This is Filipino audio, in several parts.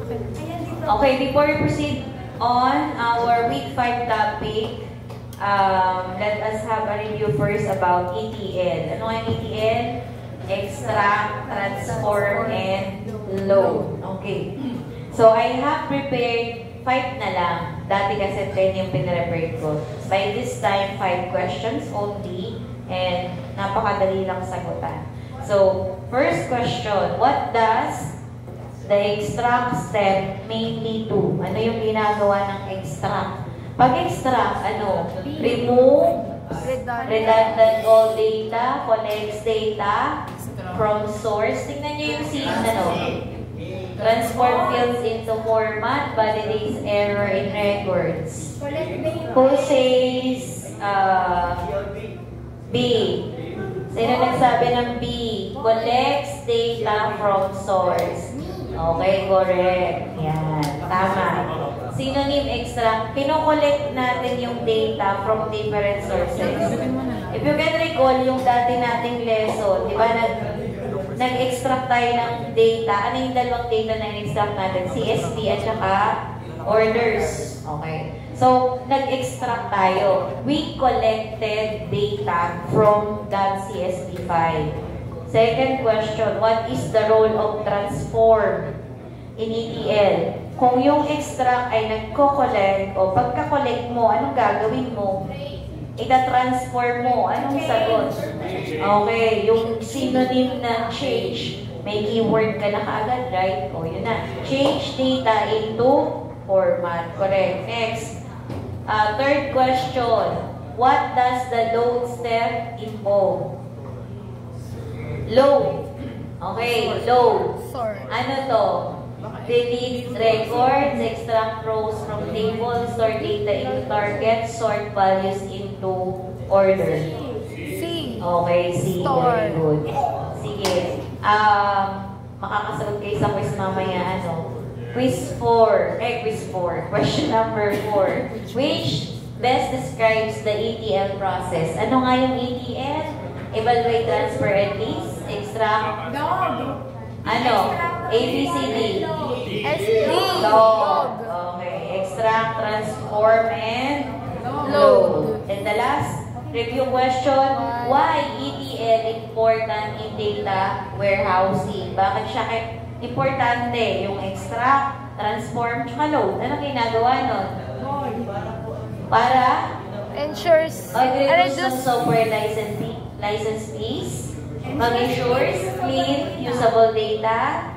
Okay, before we proceed on our week 5 topic, let us have a review first about ETL. Ano ang ETL? Extract, transform, and load. Okay. So, I have prepared 5 na lang. Dati kasi 10 yung pinrepare ko. By this time, 5 questions only. And napakadali lang sagutan. So, first question. What does the extract step mainly do? Ano yung ginagawa ng extract? Pag-extract, ano? Remove redundant all data, collects data from source. Tingnan nyo yung scene, ano? Transform fields into format, validates error in records. Who says B? Sino nagsabi ng B? Collects data from source. Okay, correct. Yan, tama. Synonym extract, pinocollect natin yung data from different sources. If you can recall yung dati nating lesson, di ba, nag-extract tayo ng data. Ano yung dalawang data na in-extract natin? CSV at saka orders. Okay. So, nag-extract tayo. We collected data from that CSV file. Second question, what is the role of transform in ETL? Kung yung extract ay nagko-collect o pagka-collect mo, anong gagawin mo? Ita-transform mo. Anong sagot? Okay, yung synonym na change, may keyword ka na kaagad, right? O, yun na. Change data into format. Correct. Next. Third question. What does the load step involve? Load. Okay, load. Ano to? Delete records, extract rows from tables, store data into targets, sort values into order. C. Okay, C. Very good. Sige. Makakasagot kayo sa quiz mamaya, ano? Quiz 4. Quiz 4. Question number 4. Which best describes the ETL process? Ano nga yung ETL? Evaluate, transfer, and list. Extract. Ano? A, B, C, D. S, D. Load. Okay. Extract, transform, and load. And the last review question, why ETL important in data warehousing? Bakit siya importante? Yung extract, transform, tsaka load. Anong ginagawa nun? Para ensures mag-reduce ng software license fees, mag-ensures clean, usable data,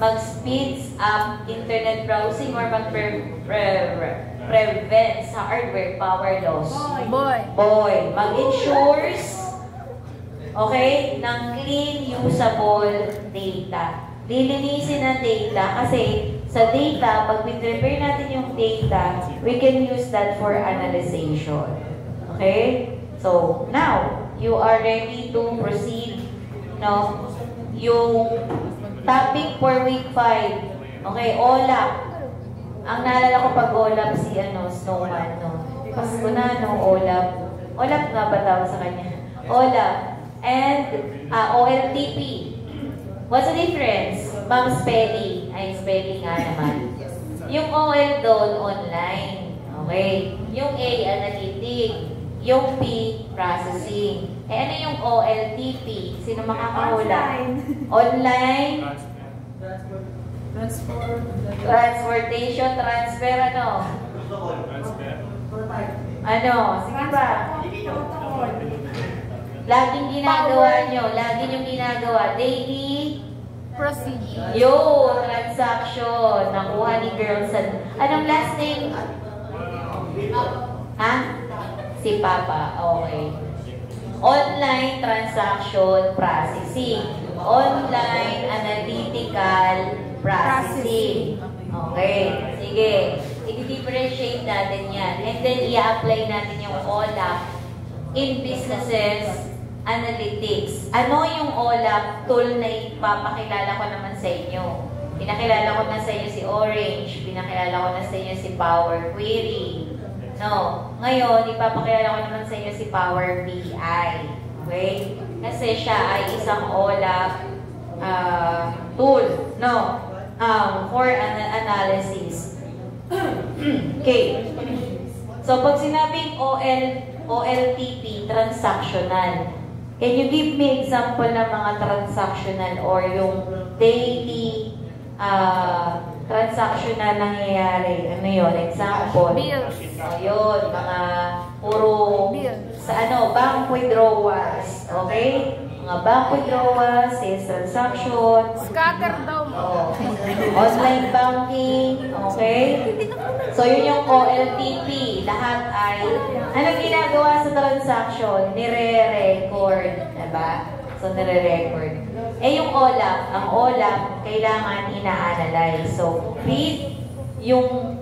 mag-speeds up internet browsing, or mag-prevent sa hardware power loss. Boy. Mag-ensures, okay, ng clean, usable data. Lilinisin ang data kasi sa data, pag prepare natin yung data, we can use that for analyzation. Okay? So, now, you are ready to proceed, no? Yung topic for week 5. Okay, OLAP. Ang naalala ko pag OLAP si Snowman, no? Pasko na, no? OLAP. OLAP nga ba tawag sa kanya? OLAP. And OLTP. What's the difference? Ma'am, spelling. Ay, spelling nga naman. Yung OL doon, online. Okay? Yung A, analytic. Yung P, processing. Ano yung OLTP? Sino makakahula? Online. Transportation, transfer, ano? Ano? Sige ba? Laging ginagawa nyo. Lagi yung ginagawa. Daily procedure. Transaction. Nakuha ni girls. Anong last name? Ha? Si Papa. Okay. Online transaction processing. Online analytical processing. Okay. Sige. I-differentiate natin yan. And then, i-apply natin yung OLAP in businesses analytics. Ano yung OLAP tool na ipapakilala ko naman sa inyo? Pinakilala ko na sa inyo si Orange. Pinakilala ko na sa inyo si Power Query. No. Ngayon, ipapakilala ko naman sa inyo si Power BI. Okay? Kasi siya ay isang OLAP tool. No. for analysis. Okay. So, pag sinabing OLTP, transactional, can you give me example ng mga transactional or yung daily transactional nangyayari? Ano yun? Example? Bills. Yun, mga puro Bills. sa bank withdrawals. Okay? Mga bank withdrawals, sales transaction, Scatter daw mo. online banking, okay? So, yun yung OLTP. Lahat ay, anong ginagawa sa transaction? Nire-record. Diba? So, nire-record. Yung OLAP, ang OLAP, kailangan ina-analyze. So, read yung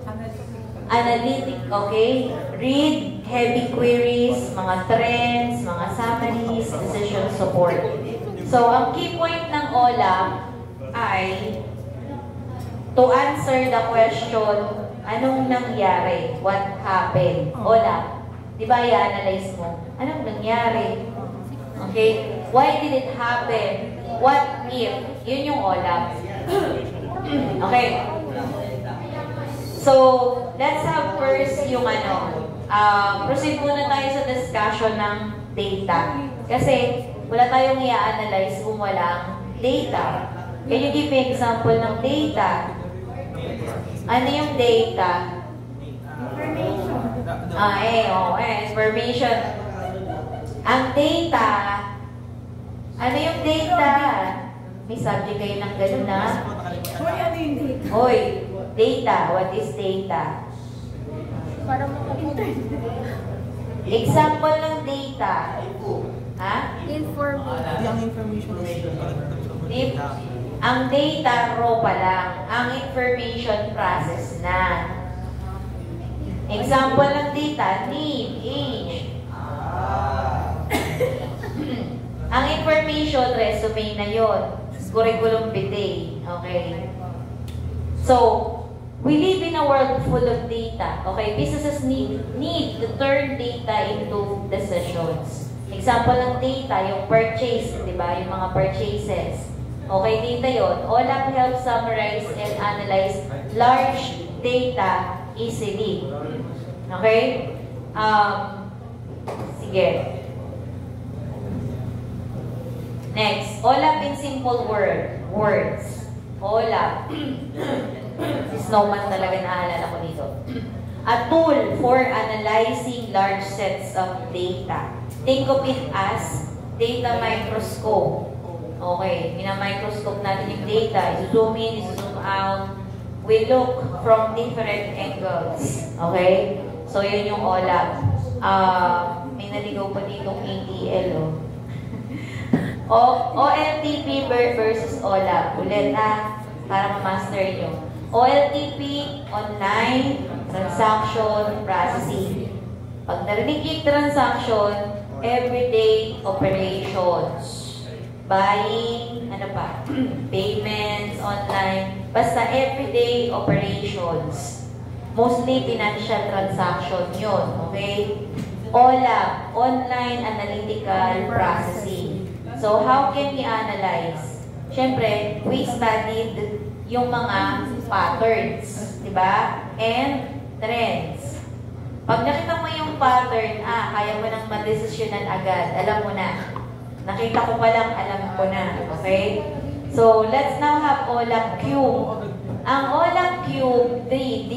analytic, okay? Read heavy queries, mga trends, mga summaries, decision support. So, ang key point ng OLAP ay to answer the question, anong nangyari? What happened? OLAP. Di ba i-analyze mo? Anong nangyari? Okay? Why did it happen? What if? Yun yung OLAP. Okay? So, let's have first yung proceed muna tayo sa discussion ng data. Kasi, wala tayong i-analyze kung walang data. Can you give me example ng data? Ano yung data? Information. Information. Ang data, ano yung data? May subject kayo ng gano'n na? Ano yung data? Hoy, data. What is data? Para makapunta. Example ng data. Ha? Information. Ang data raw pa lang. Ang information process na. Example ng data, name, age. Ang information, resume na yon. Curriculum vitae. Okay. So, we live in a world full of data. Okay, businesses need to turn data into decisions. Example ng data, yung purchase, di ba? Yung mga purchases. Okay, data yon. OLAP helps summarize and analyze large data easily. Okay? Sige. Next, OLAP in simple words. OLAP. Si Snowman talaga naalala ko dito. A tool for analyzing large sets of data. Think of it as data microscope. Okay, mina-microscope natin yung data. I-zoom in, i-zoom out. We look from different angles. Okay? So, yun yung OLAP. May naligaw pa ditong ATL, OLTP versus OLAP. Ulit para ma-master nyo. OLTP, online, transaction, processing. Pag narinig yung transaction, everyday operations. Buying, payments, online, basta everyday operations. Mostly financial transaction yun, okay? OLAP, online analytical processing. So, how can we analyze? Siyempre, we studied yung mga patterns, di ba? And trends. Pag nakita mo yung pattern, kaya mo nang madesisyonan agad, alam mo na. Nakita ko pa lang, alam ko na. Okay? So, let's now have OLAP Cube. Ang OLAP Cube, 3D.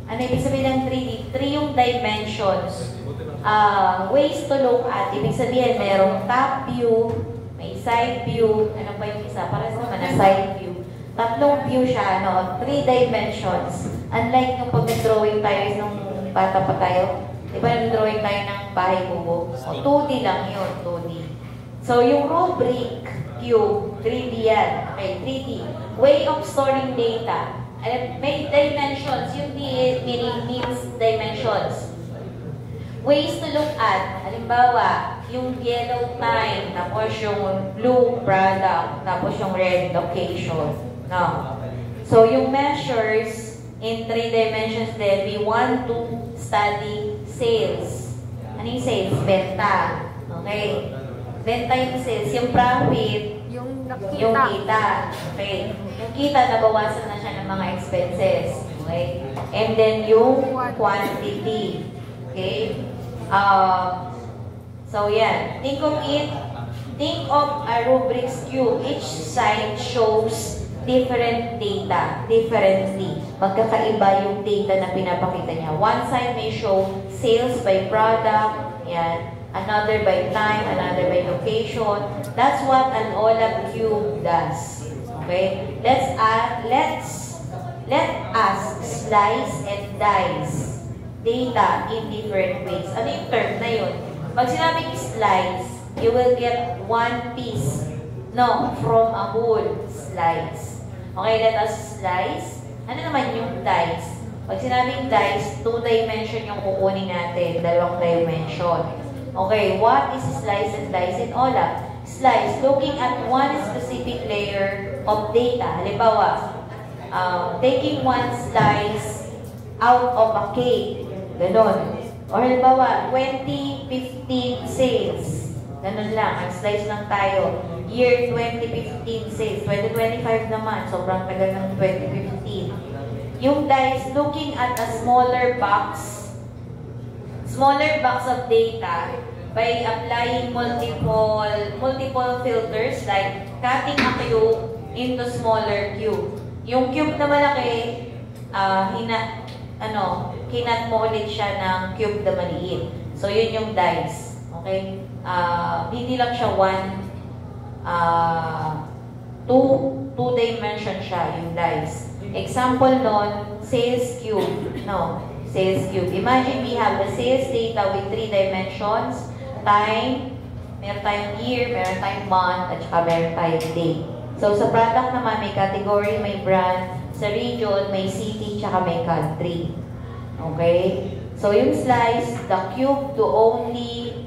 Ano ibig sabihin ng 3D? 3 yung dimensions. Ways to look at. Ibig sabihin, merong top view, may side view. Ano pa yung isa? Para sa naman na side view. Tatlong view siya, 3 dimensions. Unlike yung pag-drawing tayo nung bata pa tayo. Diba nag-drawing tayo ng bahay bubo? 2D lang yun, 2D. So, yung rubric, cube, 3D yan. Okay, 3D. Way of storing data. May dimensions. Yung D means dimensions. Ways to look at. Halimbawa, yung yellow time, tapos yung blue product, tapos yung red location. No. So, yung measures in 3 dimensions then, we want to study sales. Ano yung sales? Benta. Okay. Benta yung sales. Yung profit, Yung Yung kita. Okay. Yung kita, nabawasan na siya ng mga expenses. Okay. And then yung quantity. Okay. So yan. Think of it. Think of a rubrics cube. Each side shows different data differently. Magkakaiba yung data na pinapakita niya. One side may show sales by product. Yan. Another by time, another by location. That's what an OLAP cube does. Okay? Let us slice and dice data in different ways. Ano yung term na yun? Pag sinabing slice, you will get one piece, no, from a whole slice. Okay, let us slice. Ano naman yung dice? Pag sinabing dice, 2 dimension yung kukunin natin, 2 dimension. Okay, what is slice and dice in OLAP? Slice, looking at one specific layer of data. Halimbawa, taking one slice out of a cake. Ganon. Or halimbawa, 2015 sales. Ganon lang. Ang slice lang tayo. Year 2015 sales. 2025 naman. Sobrang tagal ng 2015. Yung dice, looking at a smaller box of data by applying multiple filters like cutting a cube into smaller cube. Yung cube na malaki, kinat mo ulit siya ng cube na maliit. So, yun yung dice. Okay? Hindi lang siya two dimension siya, yung dice. Example nun, sales cube. No, sales cube. Imagine we have the sales data with 3 dimensions. Time, meron tayong year, meron tayong month, at saka meron tayong day. So, sa product naman, may category, may brand. Sa region, may city, tsaka may country. Okay? So, yung slice, the cube to only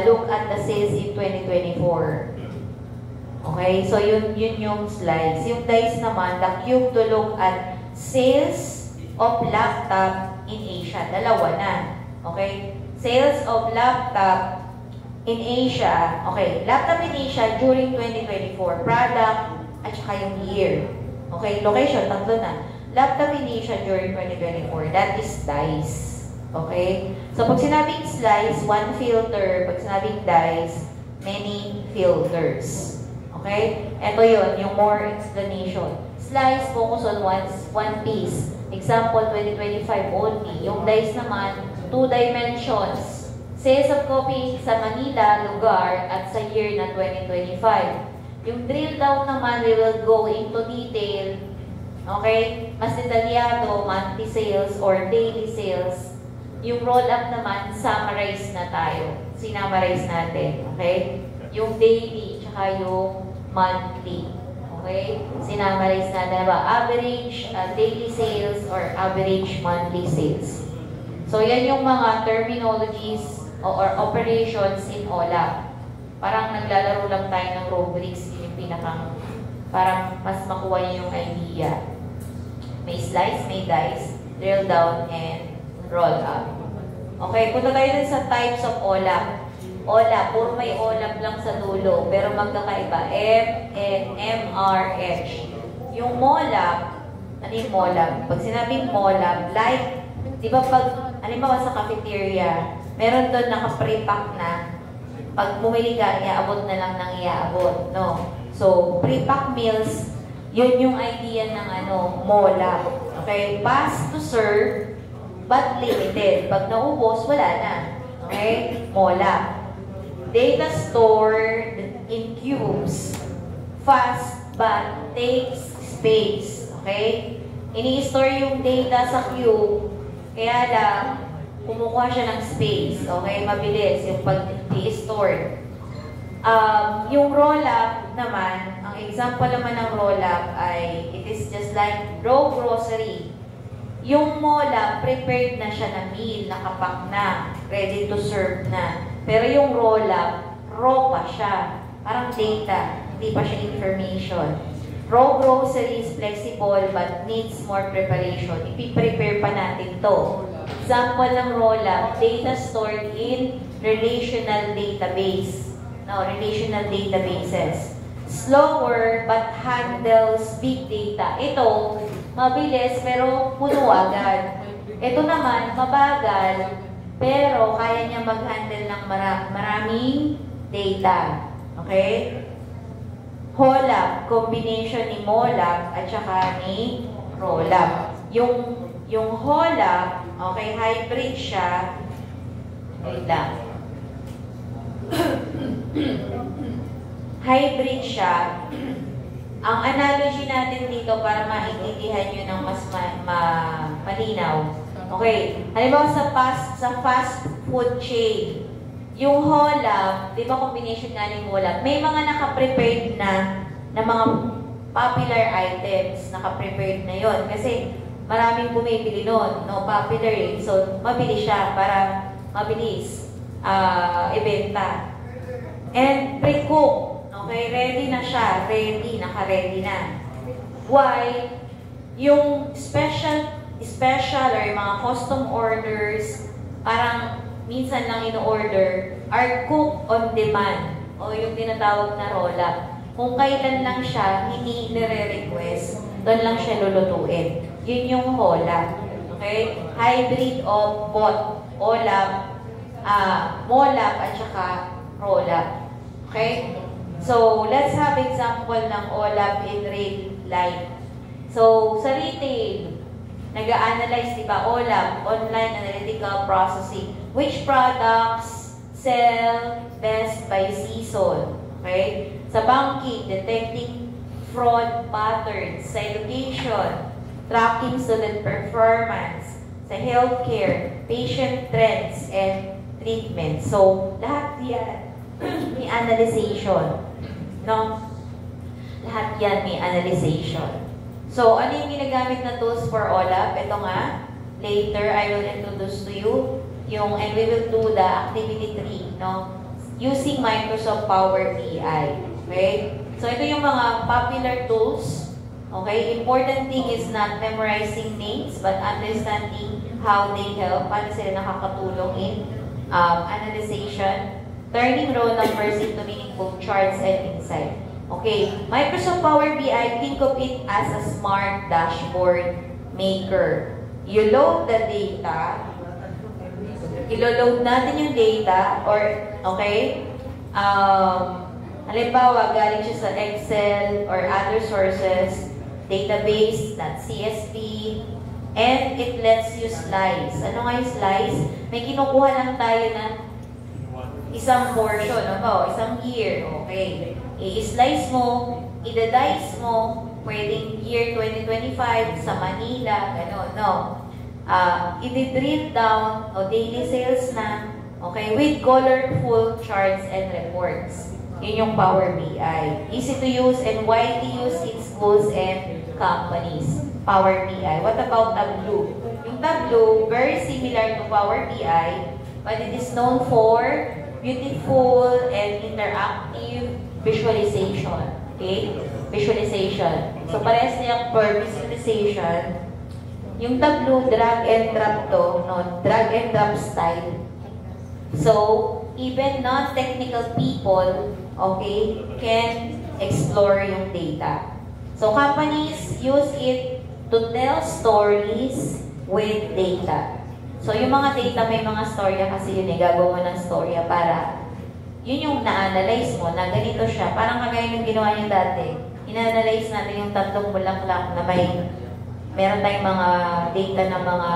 look at the sales in 2024. Okay? So, yun yung slice. Yung dice naman, the cube to look at sales of laptop in Asia. Dalawa na. Okay? Sales of laptop in Asia. Okay. Laptop in Asia during 2024. Product at saka yung year. Okay. Location, tatlo na. Laptop in Asia during 2024. That is dice. Okay? So, pag sinabing slice, one filter. Pag sinabing dice, many filters. Okay? Ito yun, yung more explanation. Slice, focus on one piece. Example, 2025 only. Yung dice naman, 2 dimensions. Sales of coffee sa Manila, lugar, at sa year na 2025. Yung drill down naman, we will go into detail. Okay? Mas detalyado, monthly sales or daily sales. Yung roll-up naman, summarize na tayo. Sinamarize natin. Okay? Yung daily, tsaka yung monthly. Okay? Sinamarize natin ba? Average daily sales or average monthly sales. So, yan yung mga terminologies or operations in OLAP. Parang naglalaro lang tayo ng rubrics. Yun yung pinakang, parang mas makuha niyo yung idea. May slice, may dice, drill down, and roll up. Okay, punta tayo dun sa types of OLAP. OLAP, puro may OLAP lang sa dulo, pero magkakaiba. F, N, M, R, H. Yung MOLAP, ano yung MOLAP? Pag sinabing MOLAP, like, di ba pag, halimbawa sa cafeteria, meron doon naka-pre-pack na, pag bumili ka, iaabot na lang ng iaabot, no? So, pre-pack meals, yun yung idea ng MOLAP. Okay? Pass to serve, but limited. Pag naubos, wala na. Okay? MOLAP. Data stored in cubes. Fast, but takes space. Okay? Ini-store yung data sa cube, kaya lang, kumukuha siya ng space. Okay? Mabilis yung pag-i-store. Yung roll-up naman, ang example naman ng roll-up ay, it is just like raw grocery. Yung MOLAP, prepared na siya na meal, nakapack na, ready to serve na. Pero yung roll-up, raw pa siya. Parang data, hindi pa siya information. Raw grocery is flexible but needs more preparation. Ipi-prepare pa natin to. Example ng roll-up, data stored in relational database. No, relational databases. slower but handles big data. Ito, mabilis pero puno agad. Ito naman, mabagal pero kaya niya mag-handle ng maraming data. Okay? HOLAP, combination ni MOLAP at saka ni ROLAP. Yung HOLAP, okay, hybrid siya. Wait lang. Hybrid siya. Ang analogy natin dito para maintindihan nyo ng mas malinaw. Okay, halimbawa sa fast food chain, yung HOLAP, di ba combination nga ni MOLAP, may mga naka-prepared na mga popular items, naka-prepared na yon kasi maraming bumibili nun, no, popular eh. So, mabilis siya para mabilis ibenta. And pre-cook, okay, ready na siya, naka-ready na. Why? Yung special or mga custom orders, parang minsan lang in-order, are cooked on demand o yung tinatawag na roll-up. Kung kailan lang siya, hindi nire-request, doon lang siya lulutuin. Yun yung roll-up. Okay? Hybrid of both OLAP, MOLAP at saka roll-up. Okay? So, let's have example ng OLAP in real life. So, sa retail, nag-a-analyze, di ba, OLAP, Online Analytical Processing. Which products sell best by season? Okay? Sa banking, detecting fraud patterns. Sa education, tracking student performance. Sa healthcare, patient trends and treatment. So, lahat yan may analyzation. No? Lahat yan may analyzation. So, ano yung ginagamit na tools for OLAP? Ito nga. Later, I will introduce to you and we will do the activity 3, no? Using Microsoft Power BI. Okay? So, ito yung mga popular tools. Okay? Important thing is not memorizing names, but understanding how they help. Paano sila nakakatulong in analyzation, turning raw numbers into meaningful charts and insight. Okay, Microsoft Power BI, think of it as a smart dashboard maker. You load the data, ilo-load natin yung data, or, okay, halimbawa, galing siya sa Excel or other sources, database.csv, and it lets you slice. Ano nga yung slice? May kinukuha lang tayo na isang portion, ano, isang year, okay. I-slice mo, i-dice mo, pwedeng year 2025 sa Manila, gano'n, no. I-drill down, o daily sales na, okay, with colorful charts and reports. Yun yung Power BI. Easy to use and widely used in schools and companies. Power BI. What about Tableau? Yung Tableau, very similar to Power BI, but it is known for beautiful and interactive visualization. Okay? Visualization. So, parehas niyang for visualization. Yung Tableau, drag and drop to, no? Drag and drop style. So, even non-technical people, okay, can explore yung data. So, companies use it to tell stories with data. So, yung mga data, may mga storya kasi yun eh, gagawa mo ng storya para yun yung na-analyze mo, na ganito siya. Parang kagaya ng ginawa niyo dati. Ina-analyze natin yung tatlong bulaklak na meron tayong mga data ng mga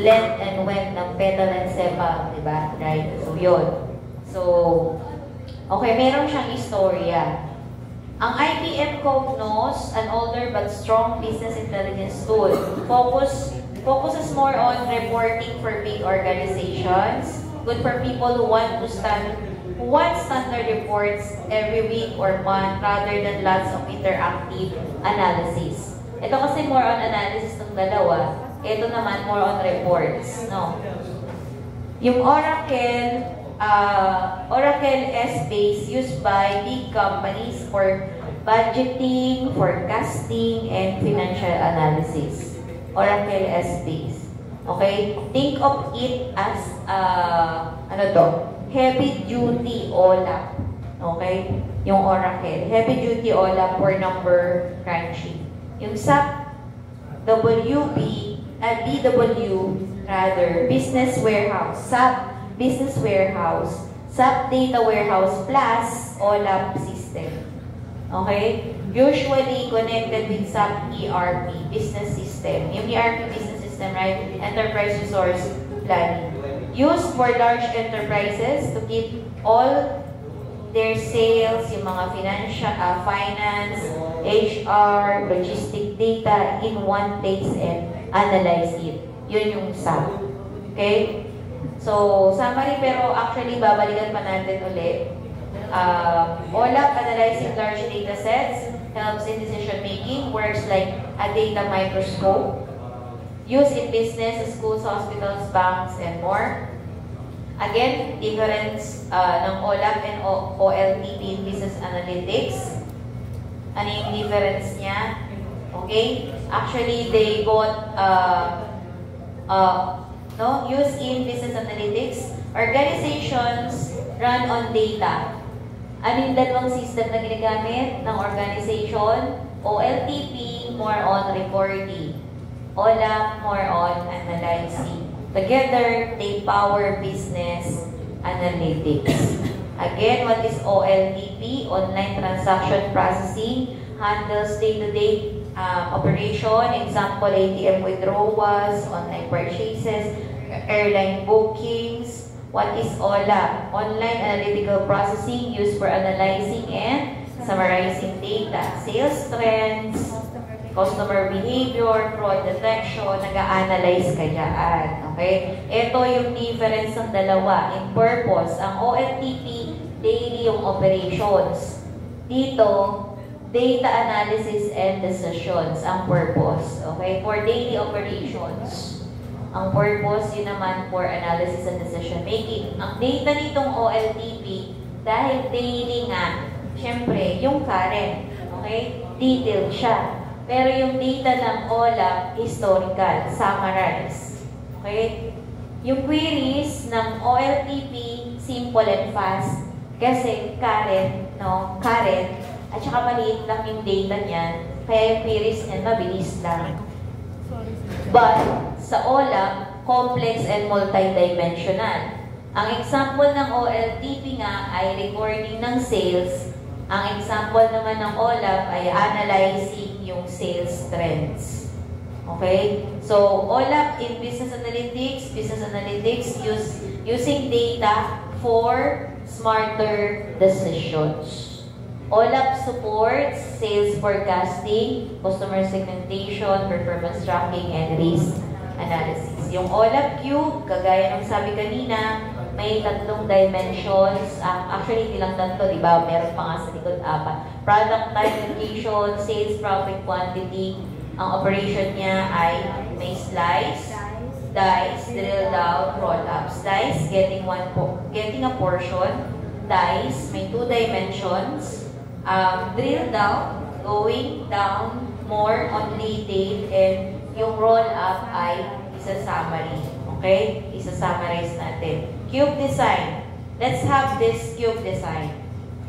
length and width ng petal and sepal, di ba? Right? So, yun. So, okay, meron siyang istorya. Ang IBM Cognos, an older but strong business intelligence tool, focuses more on reporting for big organizations, good for people who want standard reports every week or month rather than lots of interactive analysis. Ito kasi more on analysis ng dalawa. Ito naman more on reports. No? Yung Oracle S-base used by big companies for budgeting, forecasting, and financial analysis. Oracle S-base. Okay? Think of it as, heavy-duty OLAP. Okay? Yung Oracle. Heavy duty OLAP for number crunching. Yung SAP BW, Business Warehouse. SAP Business Warehouse. SAP Data Warehouse plus OLAP system. Okay? Usually connected with SAP ERP, business system. Yung ERP business system, right? Enterprise Resource Planning. Used for large enterprises to keep all their sales, yung mga finance, HR, logistic data in one place and analyze it. Yun yung SAP. Okay? So, summary, pero actually, babalikan pa natin ulit. OLAP, analyzing large data sets, helps in decision making, works like a data microscope, used in business, schools, hospitals, banks, and more. Again, difference ng OLAP and OLTP in business analytics. Ano yung difference niya? Okay? Actually, they both used in business analytics. Organizations run on data. Ano yung dalawang system na ginagamit ng organization? OLTP, more on reporting. OLAP, more on analyzing. Together, they power business analytics. Again, what is OLTP? Online transaction processing. Handles day-to-day operation. Example, ATM withdrawals, online purchases, airline bookings. What is OLAP? Online analytical processing used for analyzing and summarizing data. Sales trends, customer behavior, fraud detection, nag-a-analyze ka dyan. Okay? Ito yung difference ng dalawa. In purpose, ang OLTP, daily yung operations. Dito, data analysis and decisions ang purpose. Okay? For daily operations. Ang purpose, yun naman for analysis and decision making. Ang data nitong OLTP, dahil daily nga, syempre, yung current. Okay? Detailed siya. Pero yung data ng OLAP, historical, summarized. Okay? Yung queries ng OLTP, simple and fast. Kasi current, at saka maliit lang yung data niyan, kaya yung queries niyan mabilis lang. But, sa OLAP, complex and multidimensional. Ang example ng OLTP nga ay recording ng sales. Ang example naman ng OLAP ay analyzing yung sales trends. Okay? So, OLAP in business analytics using data for smarter decisions. OLAP supports sales forecasting, customer segmentation, performance tracking, and risk analysis. Yung OLAP Cube, kagaya ng sabi kanina, may tatlong dimensions. Actually, hindi lang tatlo, di ba? Meron pa nga sa likod, 4. Product type, location, sales, profit, quantity. Ang operation niya ay may slice, dice, drill down, roll up. Slice, getting a portion. Dice, may 2 dimensions. Drill down, going down more on detail, and yung roll up ay isa-summary. Okay? Isa-summarize natin. Cube design. Let's have this cube design.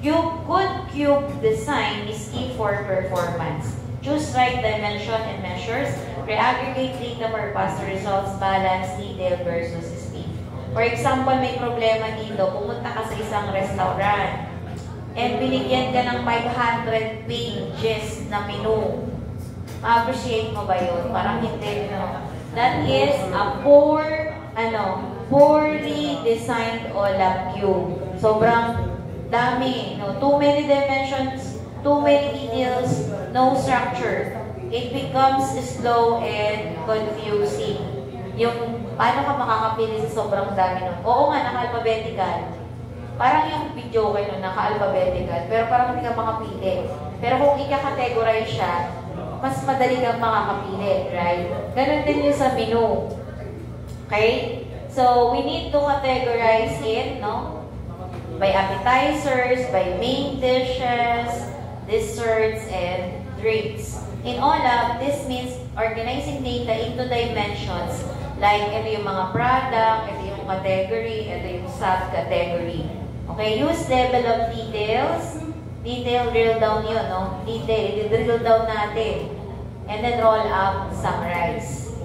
Good cube design is key for performance. Choose right dimension and measures. Re-aggregate data for faster results, balance, detail versus speed. For example, may problema dito. Pumunta ka sa isang restaurant and binigyan ka ng 500 pages na menu. Ma-appreciate mo ba yun? Parang hindi, no? That is a poorly designed OLAP cube. Sobrang dami, no? Too many dimensions, too many details, no structure. It becomes slow and confusing. Yung, paano ka makakapili sa sobrang dami nun? Oo nga, naka-alphabetical. Parang yung video kayo nun, naka-alphabetical, pero parang hindi ka makapili. Pero kung ika-categorize siya, mas madali kang makakapili, right? Ganun din yung sa menu. Okay? So, we need to categorize it, no? By appetizers, by main dishes, desserts, and drinks. In OLAP, this means organizing data into dimensions. Like, ito yung mga product, ito yung category, ito yung subcategory. Okay, use level of details. Detail, drill down yun, no? Detail, drill down natin. And then roll up, summarize.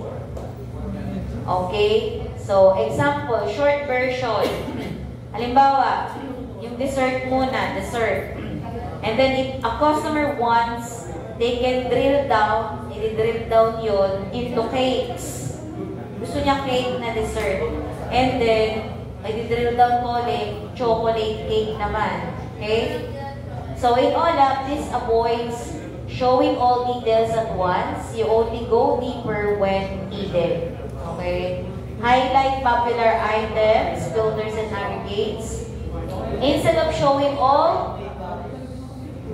Okay? So, example, short version. Halimbawa, yung dessert muna, dessert. And then if a customer wants, they can drill down, i-drill down yun into cakes. Gusto niya cake na dessert. And then, i-drill down ko ulit, chocolate cake naman. Okay? So in all up, this avoids showing all details at once. You only go deeper when needed. Okay? Highlight popular items, filters, and aggregates. Instead of showing all,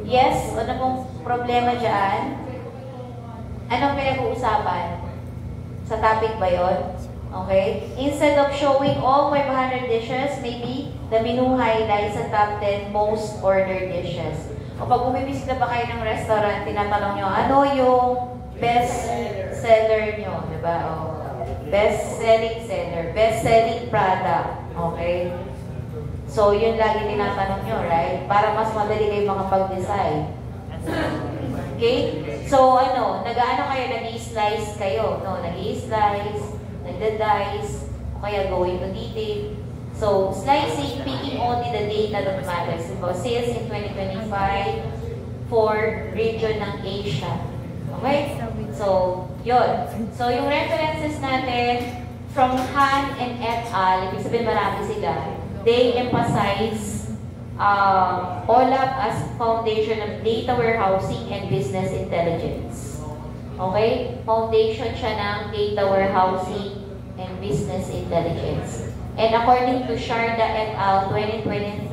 yes, ano pong problema dyan? Anong pinag-uusapan? Sa topic ba yun? Okay? Instead of showing all 500 dishes, maybe the menu highlights sa top 10 most ordered dishes. O pag bumibisita ba kayo ng restaurant, tinatanong nyo, ano yung best seller nyo? Diba? O, best selling seller, best selling product. Okay? So, yun lagi tinatanong nyo, right? Para mas madali kayo makapag-decide. Okay? So, nag-ano kayo, nag-i-slice kayo, no? Nag-i-slice, nagda-dice, o kaya going to detail. So, slicing, picking only the data that matters. So, sales in 2025 for region ng Asia. Okay? So, yun. So, yung references natin from Han and et al., ibig sabihin marami sila, they emphasize OLAP as foundation of data warehousing and business intelligence. Okay? Foundation siya ng data warehousing and business intelligence. And according to Sharda et al. 2023,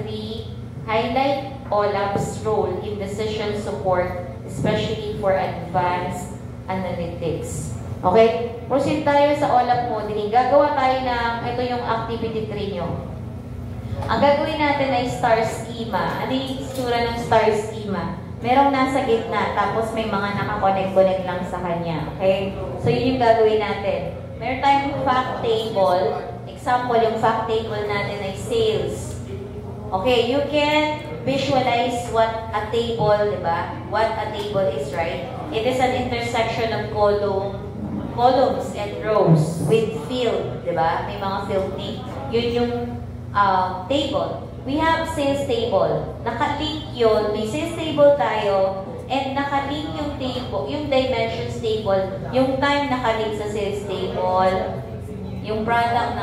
highlight OLAP's role in decision support, especially for advanced analytics. Okay? Proceed tayo sa OLAP modeling. Gagawa tayo ng, ito yung activity 3 nyo. Ang gagawin natin ay star schema. Ano yung itsura ng star schema? Merong nasa gitna, tapos may mga nakakonect-connect lang sa kanya. Okay? So, yun yung gagawin natin. Meron tayong fact table. Example, yung fact table natin ay sales. Okay, you can visualize what a table, di ba? What a table is, right? It is an intersection of columns and rows with field, di ba? May mga field name. Yun yung table. We have sales table. Nakalink yun. May sales table tayo. And nakalink yung table, yung dimensions table, yung time nakalink sa sales table, yung product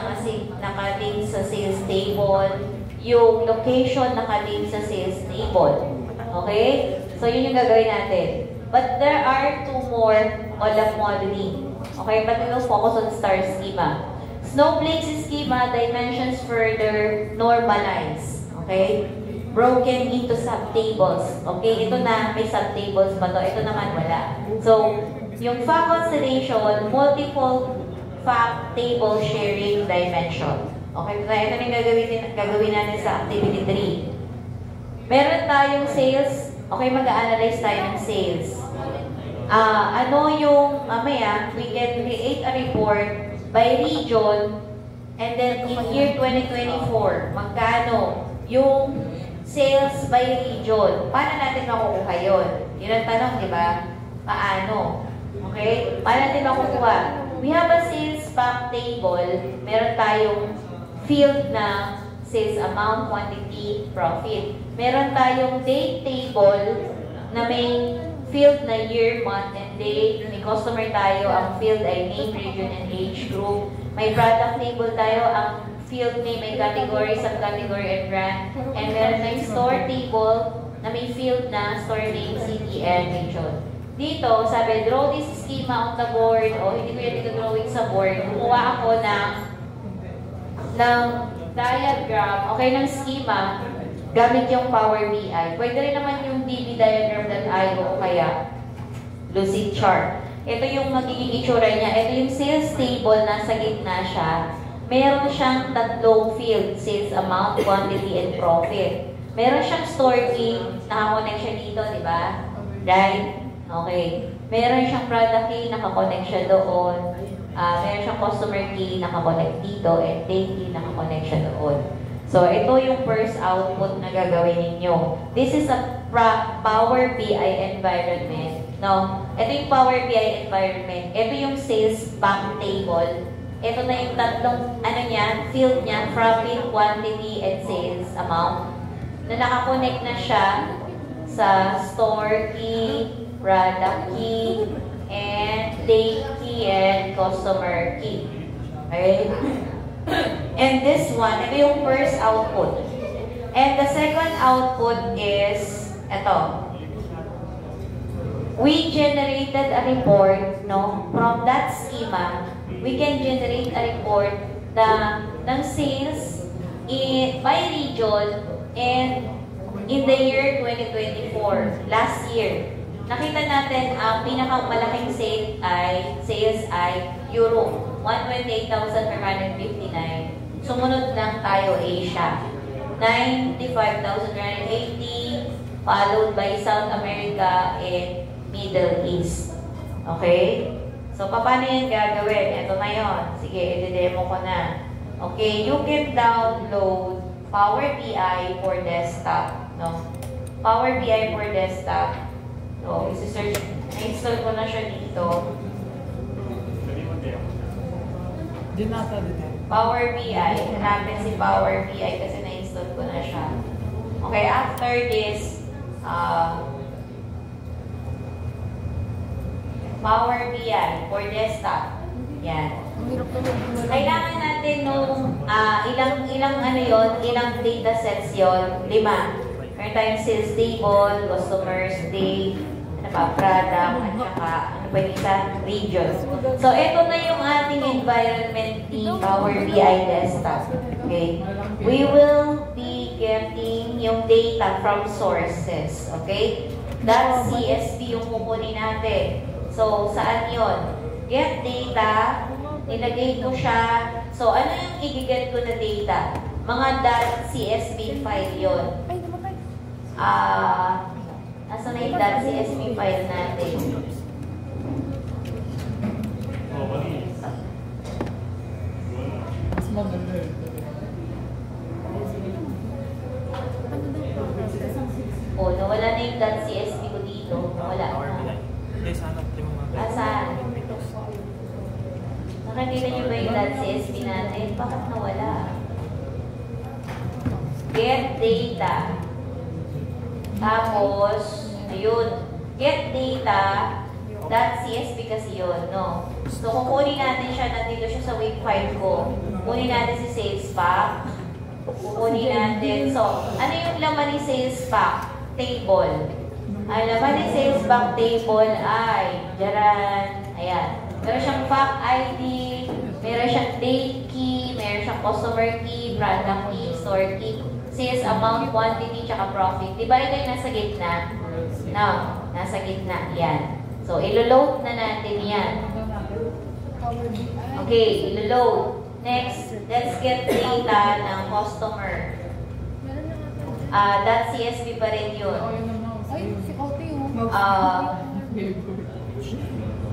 nakalink sa sales table, yung location nakalink sa sales table. Okay? So, yun yung gagawin natin. But there are two more OLAP modeling. Okay? But we will focus on star schema. Snowflake schema, dimensions further normalized. Okay? Broken into subtables. Okay? Ito na, may subtables ba to? Ito naman wala. So, yung fact constellation, multiple fact table sharing dimension. Okay? So, ito na yung gagawin natin sa activity 3. Meron tayong sales. Okay, mag-a-analyze tayo ng sales. Ano yung, mamaya, we can create a report by region and then in year 2024, magkano yung sales by region. Paano natin makukuha yun? Yun ang tanong, di ba? Paano? Okay? Paano natin makukuha? We have a sales fact table. Meron tayong field na sales amount, quantity, profit. Meron tayong date table na may field na year, month, and date. May customer tayo. Ang field ay name, region, and age group. May product table tayo. Ang field name, may category, subcategory, and brand. And meron tayong store table na may field na store name, city, and region. Dito, sabi, draw this schema on the board. O, hindi ko yan drawing sa board. Kumuha ako ng diagram, okay, ng schema, gamit yung Power BI. Pwede rin naman yung dbdiagram.io o kaya Lucidchart. Ito yung magiging itsura niya. Ito yung sales table, nasa gitna siya. Meron siyang tatlong field, sales amount, quantity, and profit. Meron siyang store key, nakakonect siya dito, di ba? Right? Okay. Meron siyang product key, nakakonect siya doon. Meron siyang customer key, nakakonect dito, and date key, nakakonect siya doon. So, ito yung first output na gagawin ninyo. This is a Power BI environment. No? Ito yung Power BI environment. Ito yung sales bank table. Ito na yung tatlong field niya, profit, quantity, and sales amount. Na nakakonect na siya sa store key, product key, and date key, and customer key. Okay? And this one, ito yung first output. And the second output is, ito. We generated a report, no? From that schema, we can generate a report ng sales by region and in the year 2024, last year. Nakita natin ang pinakamalaking sales ay Europe, 128,559. Sumunod lang tayo, Asia, 95,380, followed by South America and Middle East. Okay? So, paano yan gagawin? Ito na yun. Sige, i-demo ko na. Okay, you can download Power BI for desktop. No? Power BI for desktop. So, isi-search. Na-install ko na siya dito. Power BI. Hanapin si Power BI kasi na-install ko na siya. Okay, after this, Power BI for desktop. Yan. Kailangan natin nung ilang data sets yon? 5. Meron tayong sales table, customers, date, product, at saka region. So, ito na yung ating environment in Power BI desktop. Okay? We will be getting yung data from sources. Okay? That CSV yung kukunin natin. So, saan yon? Get data, nilagay ko siya. So, ano yung i-get ko na data? Mga .csv file yon. Nasa na yung .csv file natin? Nawala na yung .csv ko dito. Wala na. Asan? Nakikita niyo ba yung .csv natin? Bakit nawala? Get data. Tapos, ayun. Get data. .csv kasi yun, no? So, kukunin natin siya. Nandito siya sa wave 5 ko. Kukunin natin si sales pack. Kukunin natin. So, ano yung laman ni sales pack? Table. Ang laman ni sales pack table ay, dyaran, ayan. Meron siyang pack ID, meron siyang date key, meron siyang customer key, product key, store key, sales amount, quantity, tsaka profit. Diba ito yung nasa gitna? No, nasa gitna. Yan. So, ilo-load na natin yan. Okay, ilo-load. Next, let's get data ng customer. .csv pa rin yun.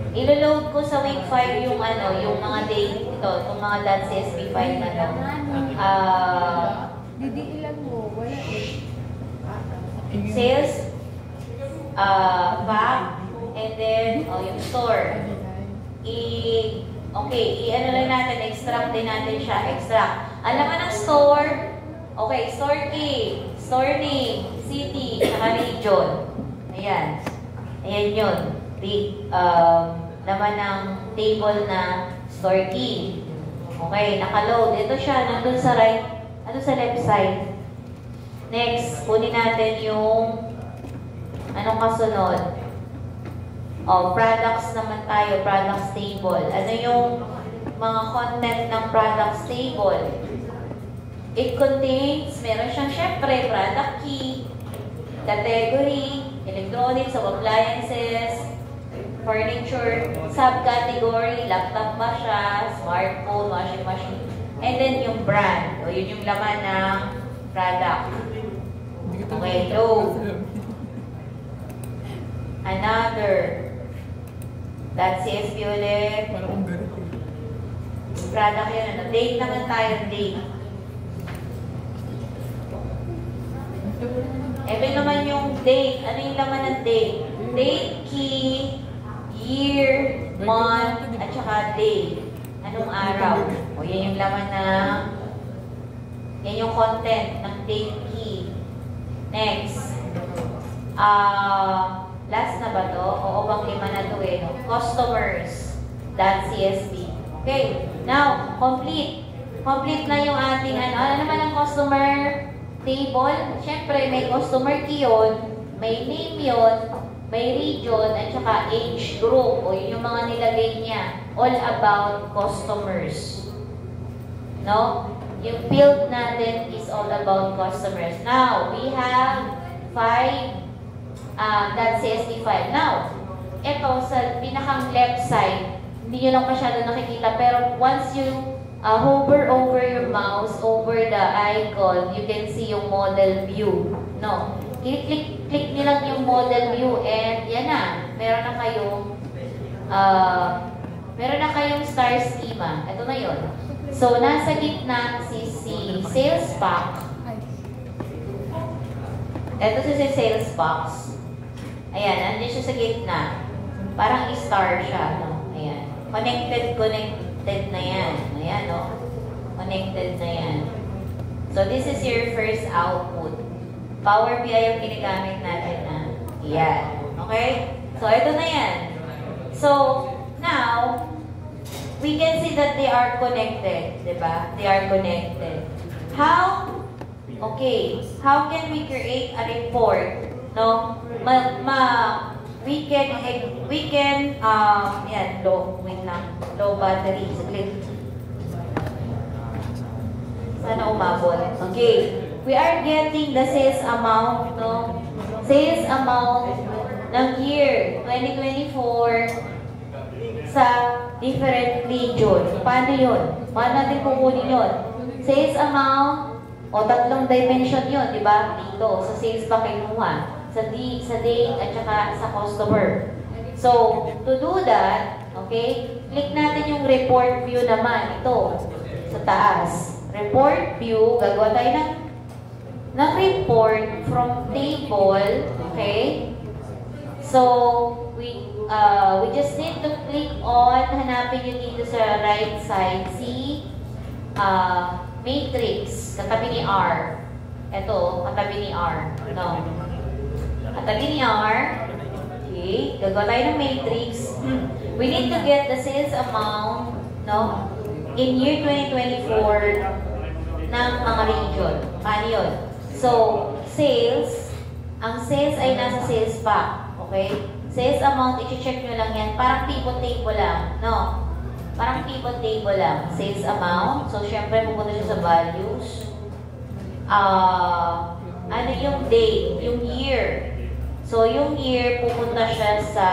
Ilo-load ko sa week 5 yung yung mga date ito, itong mga .csv file na to. Didiilan mo, wala Sales, back, and then, yung store. Ano lang natin, extract din natin siya, extract. Alam mo ng store, okay, store key, store name, city, saka region. Ayan. Ayan yun. Laman ng table na store key. Okay, nakaload. Ito siya, nandun sa sa left side. Next, kunin natin yung anong kasunod? Products naman tayo, products table. Ano yung mga content ng products table? It contains, meron siyang syempre, product key, category, electronics of appliances, furniture, subcategory, laptop ba siya, smartphone, washing machine, and then yung brand. O yun yung laman ng product. Okay, load. Another. .csv ulit. Product yun. Date naman tayo, date. Ito naman yung date. Ano yung laman ng date? Date, key, year, month, at saka day. Anong araw? O yan yung laman ng... Yan yung content ng date key. Next. Last na ba to? Oo bang 5 na to eh. No? Customers.csv. Okay. Now, complete. Complete na yung ating ano. Ano naman ang customer table? Siyempre, may customer key yun, may name yun, may region, at saka age group. O yun yung mga nilagay niya. All about customers. No? Yung field natin is all about customers. Now, we have 5.csv file. Now, ito sa pinakang left side, hindi nyo lang masyado nakikita, pero once you hover over your mouse over the icon, you can see yung model view. No? Click nyo lang yung model view and yan na. Meron na kayong star schema. Ito na yun. So, nasa gitna si sales pack. Ito si sales box. Ayan, andun siya sa gitna. Parang star siya. No? Ayan. Connected na yan. Ayan, no? Connected na yan. So, this is your first output. Power BI yung ginagamit natin na. Yan. Okay? So, ito na yan. So, now, we can see that they are connected. Diba? They are connected. How? Okay. How can we create a report? No? We can, yan, low battery. Saglit. Sana umabot. Okay. We are getting the sales amount, no? Sales amount ng year 2024 sa different region. Paano yun? Paano natin kukunin yun? Sales amount, o tatlong dimension yun, di ba? Dito, sa sales pa kinuha. Sa date, at saka sa customer. So, to do that, okay, click natin yung report view naman. Ito, sa taas. Report view, gagawa tayo ng report from table, okay? So, we just need to click on, hanapin nyo dito sa right side, see, matrix, katabi ni R. Ito, katabi ni R. No. Katabi ni R. Okay. Gagawa tayo ng matrix. We need to get the sales amount, no, in year 2024 ng mga region. Paano yun? So, sales, ang sales ay nasa sales pack. Okay? Sales amount, i-check nyo lang yan. Parang pivot table lang. No? Parang pivot table lang. Sales amount. So, syempre, pupunta siya sa values. Ano yung date? Yung year. So, yung year, pupunta siya sa...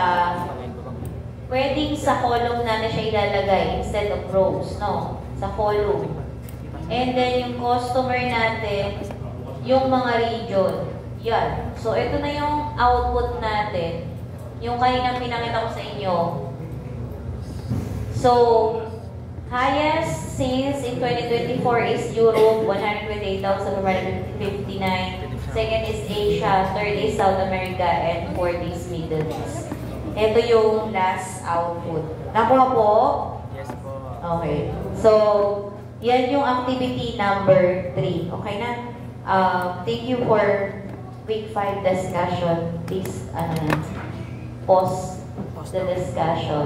Pwedeng sa column na siya ilalagay instead of rows. No? Sa column. And then, yung customer natin, yung mga region. Yan. So, ito na yung output natin. Yung kaninang pinakita ko sa inyo. So, highest sales in 2024 is Europe, 128,559. Second is Asia, third is South America, and fourth is Middle East. Ito yung last output. Nakuha po? Yes po. Okay. So, yan yung activity number 3. Okay na? Thank you for week 5 discussion. Please, pause the discussion.